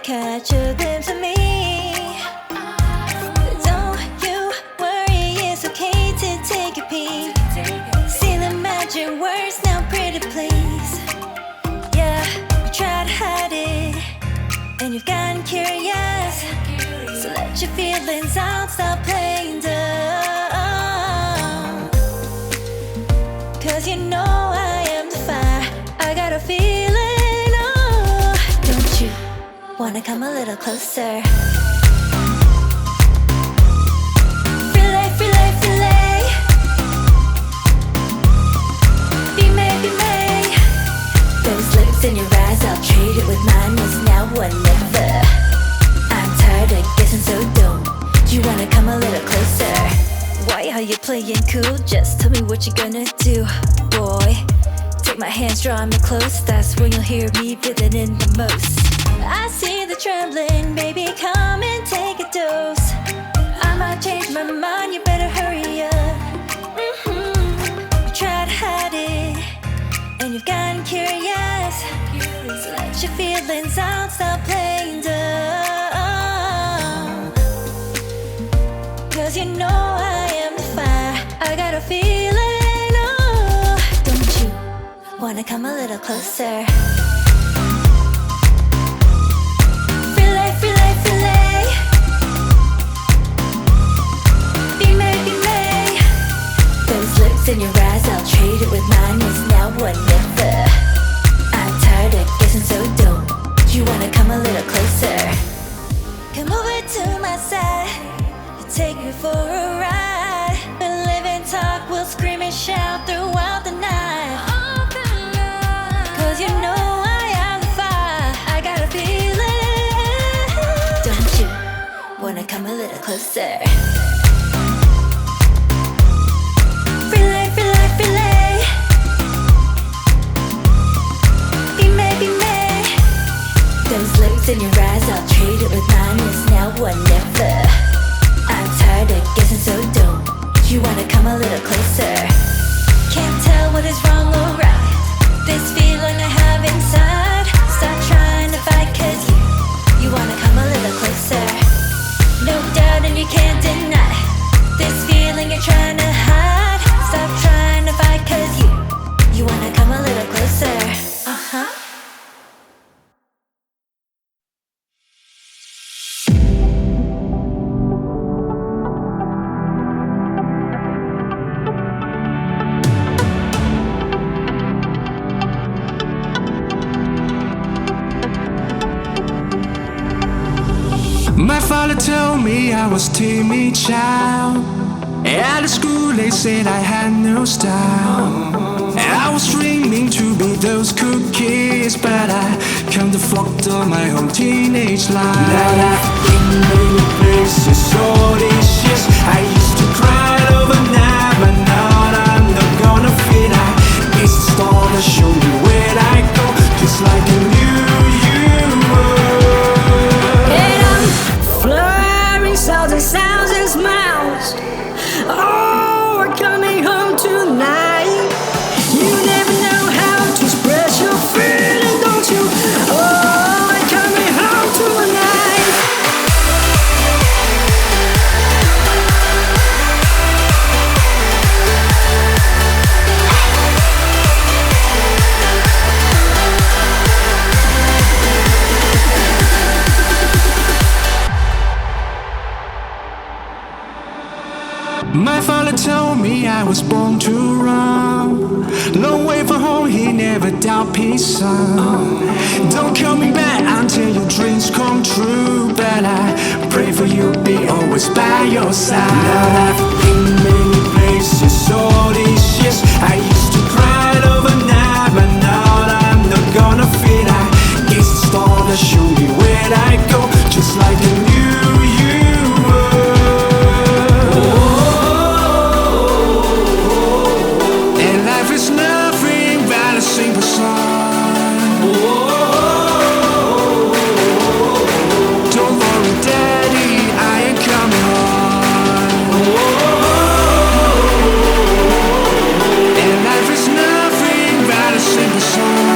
catch a glimpse of me. Don't you worry, it's okay to take a peek. See the magic words now, pretty please. Yeah, you try to hide it, and you've gotten curious. So let your feelings out, stop playing dumb. Cause you know I am the fire, I got a feeling, oh. Don't you wanna come a little closer? Filet, filet, filet. Be made, be made. Those lips in your eyes, I'll trade it with mine. It's now or never. I'm tired of guessing, so don't you wanna come a little closer? Why are you playing cool? Just tell me what you're gonna do, boy. Take my hands, draw me close. That's when you'll hear me feeling in the most. I see the trembling, baby, come and take a dose. I might change my mind, you better hurry up. You try to hide it, and you've gotten curious. So let your feelings out, stop playing dumb. Cause you know I am the fire, I got a feeling, oh. Don't you wanna come a little closer? Filet, filet, filet. Be made, be made. Those lips in your eyes, I'll trade it with mine. It's now or never. I'm tired of guessing, so don't you wanna come a little closer? Come over to my side, take me for a ride. We'll live and talk, we'll scream and shout throughout the night. Cause you know I am the fire, I got a feeling. Don't you wanna come a little closer? Filet, filet, filet. Be made, be made. Those lips in your eyes, I'll trade it with mine. It's now or never. I'm tired of guessing, so don't you wanna come a little closer? Can't tell what is wrong or right. This feeling I have inside. Stop trying to fight, cause you wanna come a little closer. No doubt and you can't deny this feeling you're trying to hide. Stop trying to fight, cause you wanna come a little closer. Uh-huh. My father told me I was timid child. At school they said I had no style. I was dreaming to be those cool kids, but I can't afford my whole teenage life. Now I've been many places all these years. I used to cry overnight, but now I'm not gonna fit. It's the star that show me where I go, just like a new you were. And I'm fluttering sounds and sounds and smiles. Oh, we're coming home tonight. You never know how to express your feeling, don't you? Oh, we're coming home tonight. My father told me I was born to run. Long way from home, he never doubt peace, son. Don't call me back until your dreams come true, but I pray for you, be always by your side. Now I've been many places all these years. I used to cry overnight, but now I'm not gonna fit. It's the star that show me where I go, just like a new you were. It's nothing but a simple song. Don't worry, Daddy, I ain't coming home. And life is nothing but a simple song.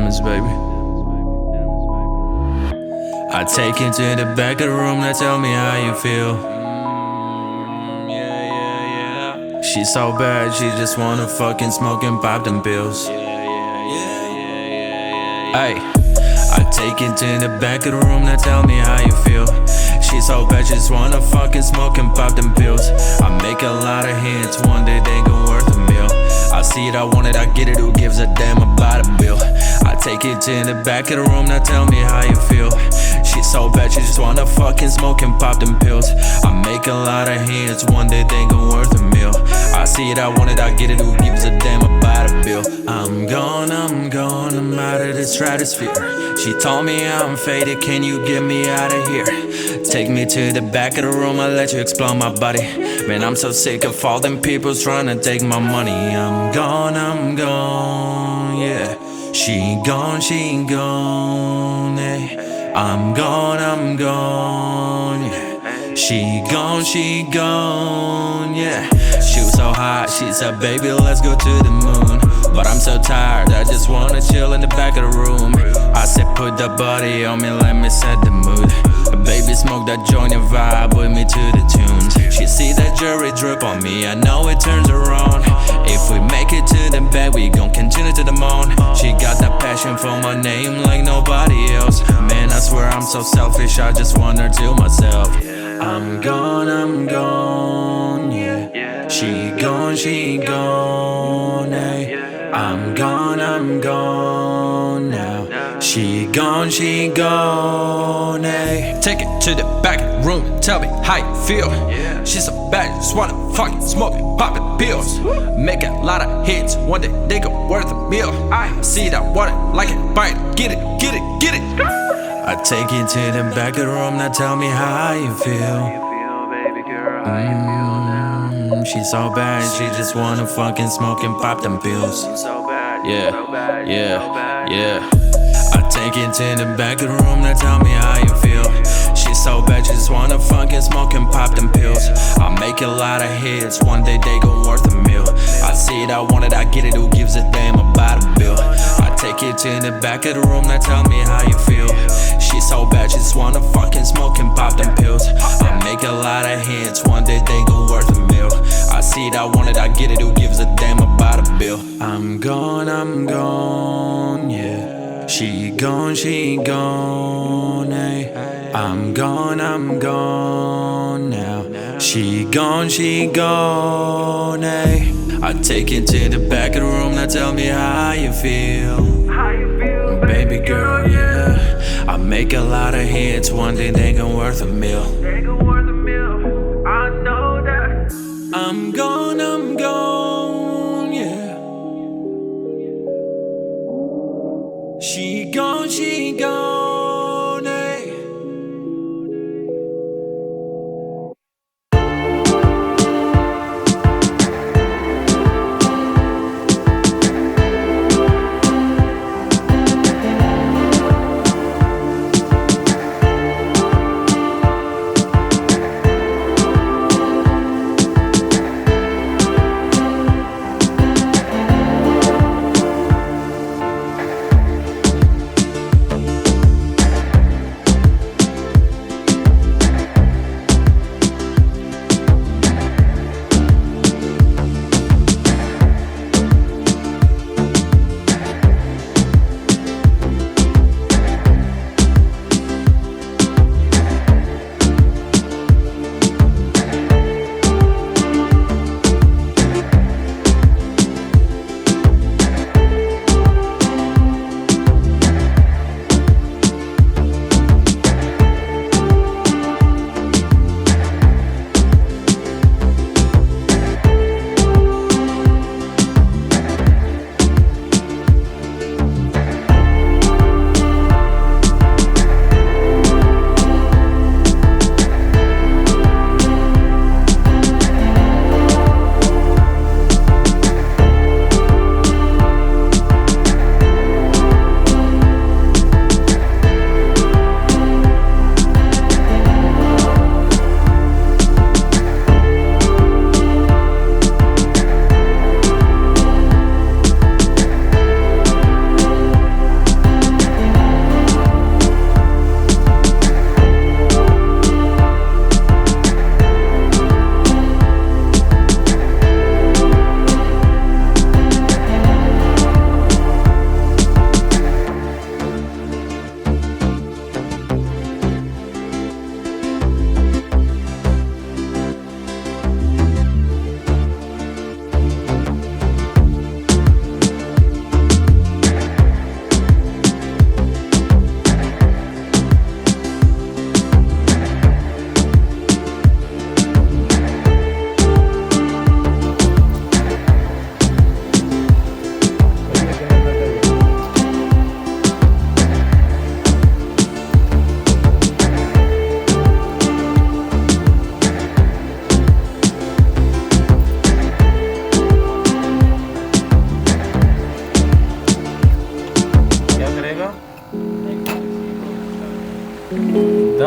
diamonds, baby. I take you to the back of the room, now tell me how you feel. She's so bad, she just wanna fucking smoke and pop them pills. Ay, I take you to the back of the room, now tell me how you feel. She's so bad, just wanna fucking smoke and pop them pills. I make a lot of hits, one day they gon' worth a meal. I see it, I want it, I get it, who gives a damn about a bill? I take it to the back of the room, now tell me how you feel. She's so bad, she just wanna fucking smoke and pop them pills. I make a lot of hits, one day they gon' worth a meal. I see it, I want it, I get it, who gives a damn about a bill? I'm gone, I'm out of the stratosphere. She told me I'm faded, can you get me out of here? Take me to the back of the room, I'll let you explore my body. Man, I'm so sick of all them people trying to take my money. I'm gone, yeah. She gone, yeah. I'm gone, yeah. She gone, yeah. She was so hot, she said, baby, let's go to the moon. But I'm so tired, I just wanna chill in the back of the room. I said, put the body on me, let me set the mood. Baby, smoke that joint and vibe with me to the tunes. She see that jewelry drip on me, I know it turns her on. If we make it to the bed, we gon' continue to the moon. She got that passion for my name like nobody else. Man, I swear I'm so selfish, I just want her to myself. I'm gone, yeah. She gone, hey. I'm gone now. She gone, hey. Take it to the back of the room, tell me how you feel. She's so bad, just wanna fucking smoke and pop it pills. Make a lot of hits, one day they go worth a meal. I see that water, like it, bite it, get it. I take you to the back of the room, now tell me how you feel. She's so bad, she just wanna fucking smoke and pop them pills. Yeah. I take you to the back of the room, now tell me how you feel. She's so bad, she just wanna fucking smoke and pop them pills. I make a lot of hits, one day they gon' worth a meal. I see it, I want it, I get it, who gives a damn about a bill? I take you to the back of the room, now tell me how you feel. She's so bad, she just wanna fucking smoke and pop them pills. I make a lot of hits, one day they gon' worth a meal. I see it, I want it, I get it, who gives a damn about a bill? I'm gone, yeah. She gone, hey. I'm gone now. She gone, hey. I take you to the back of the room, now tell me how you feel. Baby girl, yeah. I make a lot of hits, one day they gon' worth a meal. I know that. I'm gone, yeah. She gone, hey.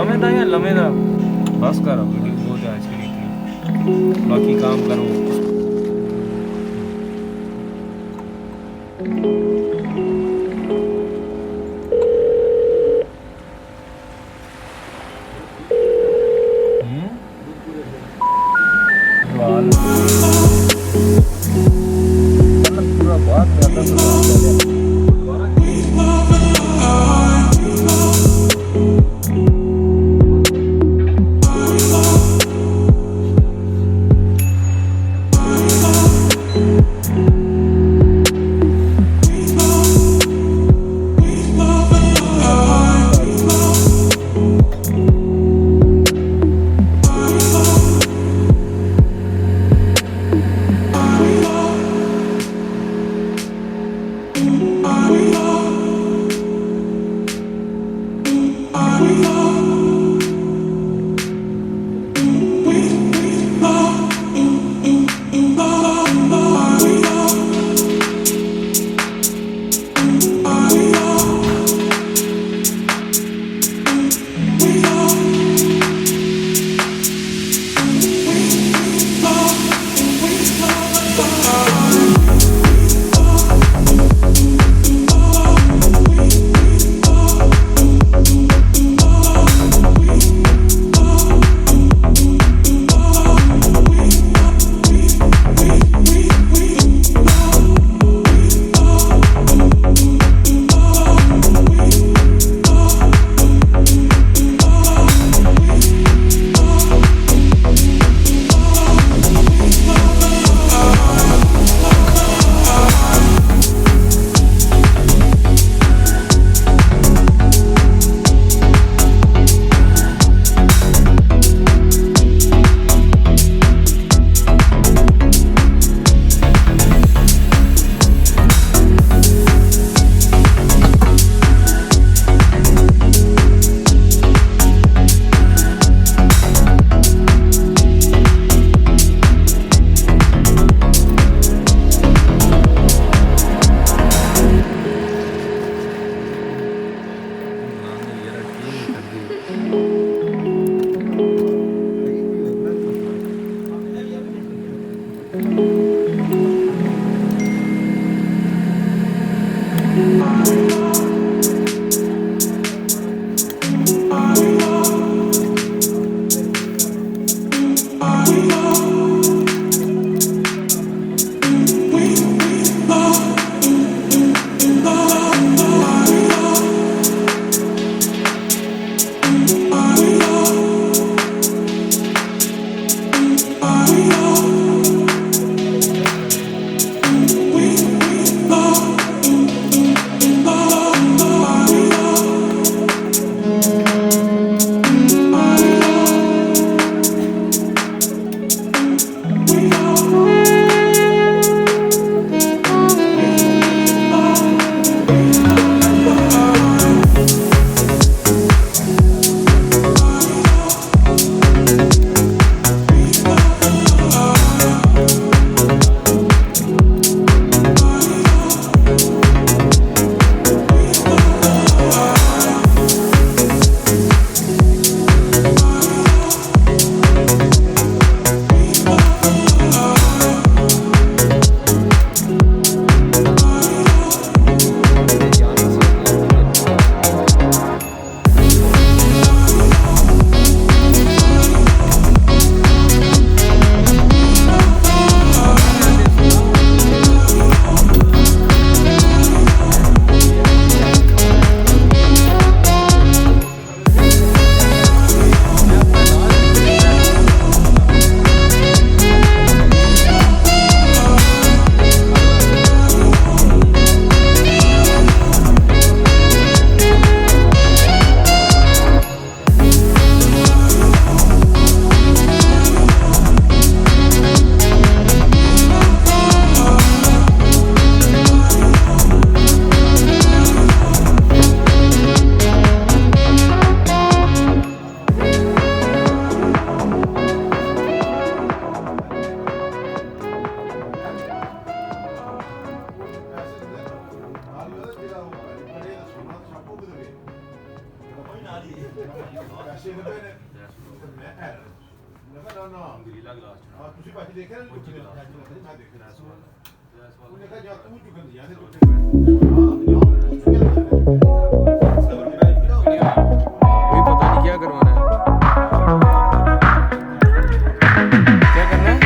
लमेदा या लमेदा बस करो video बहुत है आज के लिए बाकी काम करो ਗਰੀਲਾ ਗਲਾਸ ਚ ਤੁਸੀਂ ਭਾਜੀ ਦੇਖਿਆ ਨਾ ਉੱਚੀ ਗਲਾਸ ਮੈਂ ਦੇਖਿਆ ਵਾਲਾ ਉਹਨੇ ਕਿਹਾ ਜਾਂ ਤੂੰ ਚੁੱਕਣ ਜਾਂਦੇ कोई पता नहीं क्या करवाना है क्या करना है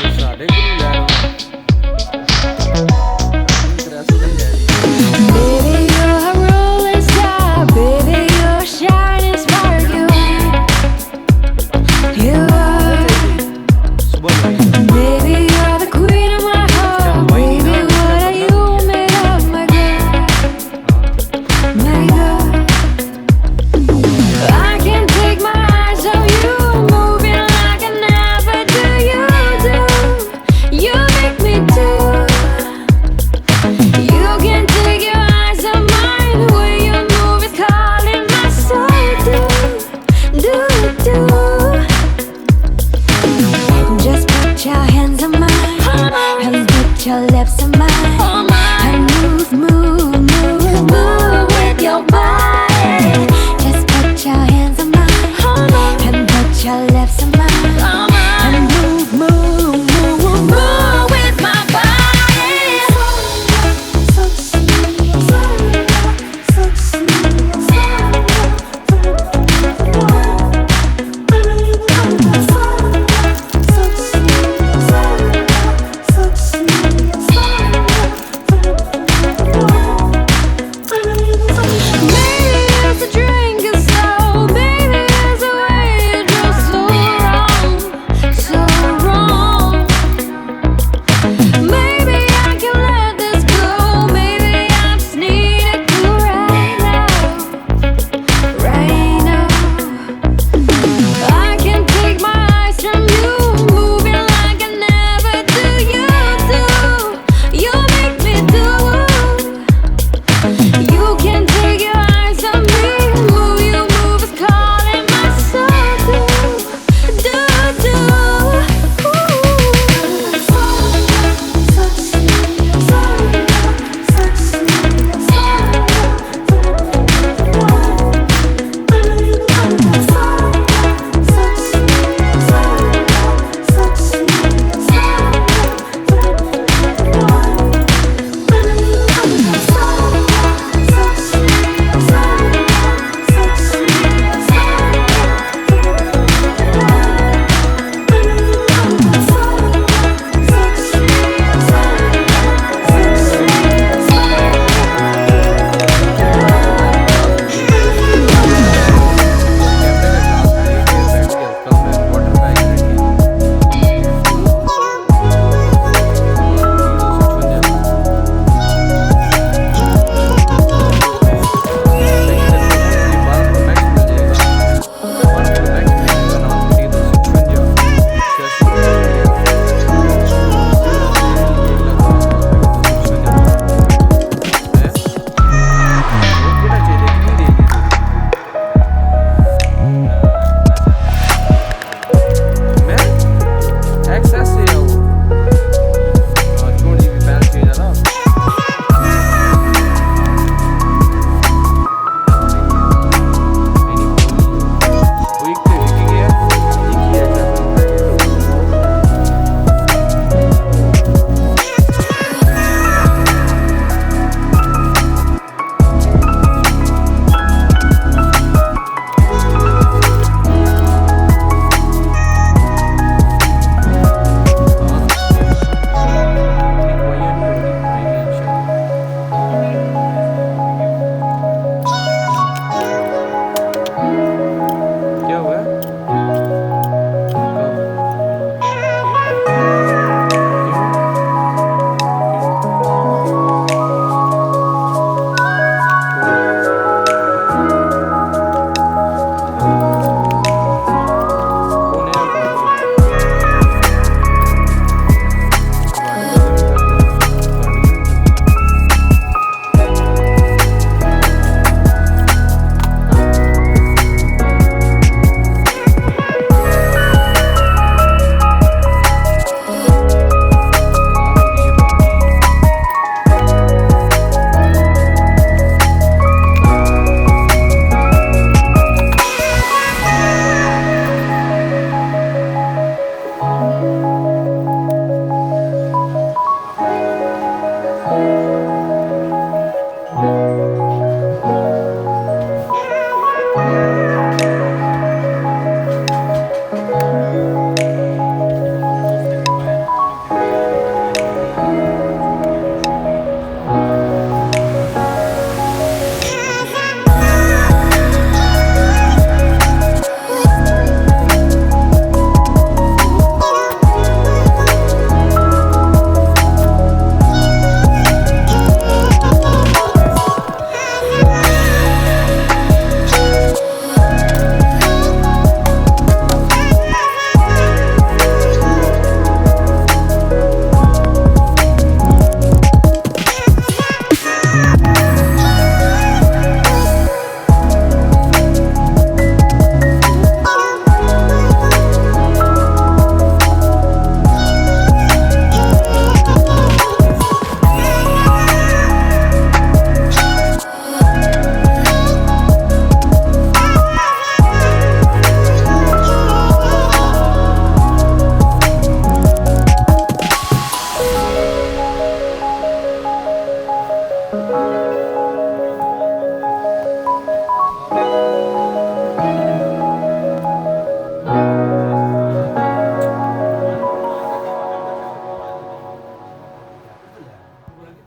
तो साढ़े को नहीं ला Baby, you're a rolling star. Baby, you're a shining spark. You are. Baby, you're the queen of my heart. Baby, what are you made of, my girl? My girl. I can't take my eyes off you, moving like I never do. You do.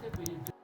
ਇੱਥੇ ਕੋਈ